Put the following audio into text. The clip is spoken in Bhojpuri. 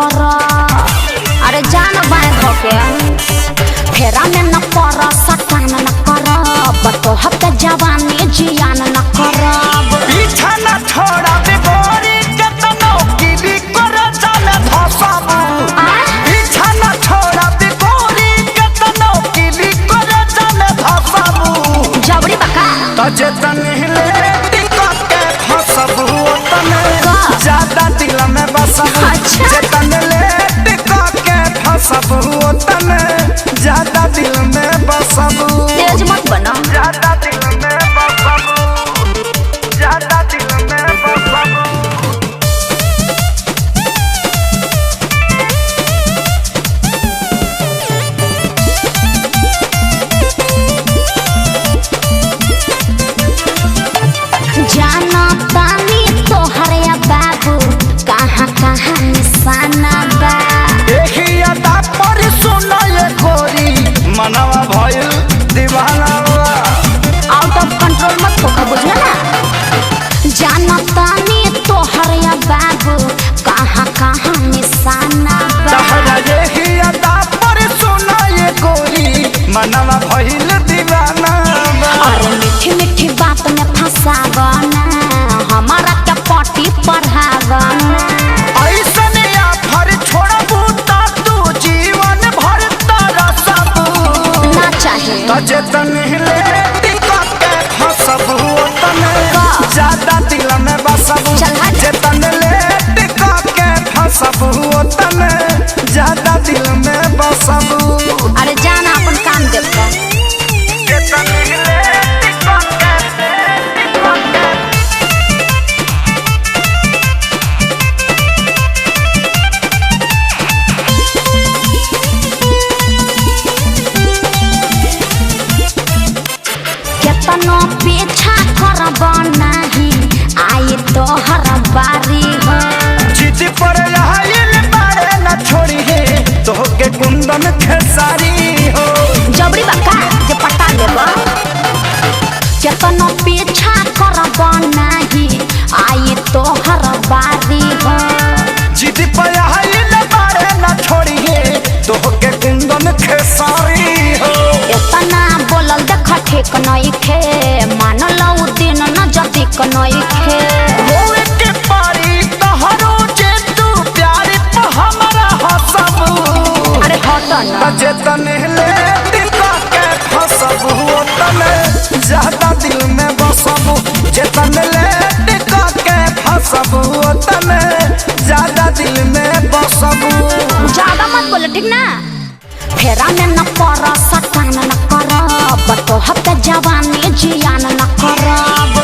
कर। अरे जान बाएं धोके फेरा में न पर सटान न कर। तो हफ्ते जवानी जियान न करब। पीछा न छोड़ा बेगोरी केतनो कीली कर जाने फसाबू। पीछा न छोड़ा बेगोरी केतनो कीली कर जाने फसाबू। जबरी बका तजे तनहिले टिकट के फसाबू तने ज्यादा दिल में बसाबू। अच्छा। जे तनहिले टिकट के फसाबू तने ज्यादा दिल में बसाबू। तेज मत बना। ज्यादा दिल में बसाबू। ज्यादा दिल में बसाबू। जाना तानी तोहर या बाबू कहाँ कहाँ निशाना बा। देखी अदा पर सुनो ये गोरी मनवा भइल दीवाना बा। आउट ऑफ कंट्रोल मत होकर बुझला ना। जाना तानी तोहर या बाबू कहाँ कहाँ निशाना बा। तहरा देखी अदा पर सुनो ये गोरी मनवा भइल दीवाना बा। अरे मीठी मीठी बात में फंसावना हमारा क्या पार्टी पढ़ावना। ऐसने आफर छोड़बू ता तू जीवन भर तरसबू। ना चाहे तजे तनहिले टिकट के फसबू तने ज्यादा दिल में बसबू। चल हट। जे तनहिले टिकट के फसबू तने ज्यादा दिल में बसबू। अरे जाना अपन काम देखो। जे तनहिले टिकट के केतनो पीछा करब नहीं आई तोहर बारी हो। जिद पर आइल बारे न छोड़ी है तोहके कुंदन खेसारी हो। जबरी बका जे पटा लेब। केतनो पीछा करब नहीं आई तोहर बारी हो। जिद पर आइल बारे न छोड़ी है तोहके कुंदन खेसारी हो। इतना बोलल देख ठीक नहीं खे मान लो दिन न जदिक नहीं खे। होए के पारी तोहरो जे तू प्यार पे हमरा हसबू। अरे हट न। जे तनहिले टिकट के फसबू तने ज्यादा दिल में बसबू। जे तनहिले टिकट के फसबू तने ज्यादा दिल में बसबू। ज्यादा मत बोले ठीक ना। फेरा में न पर सटान न करब। तो हफ्ते जवानी जियान न करब।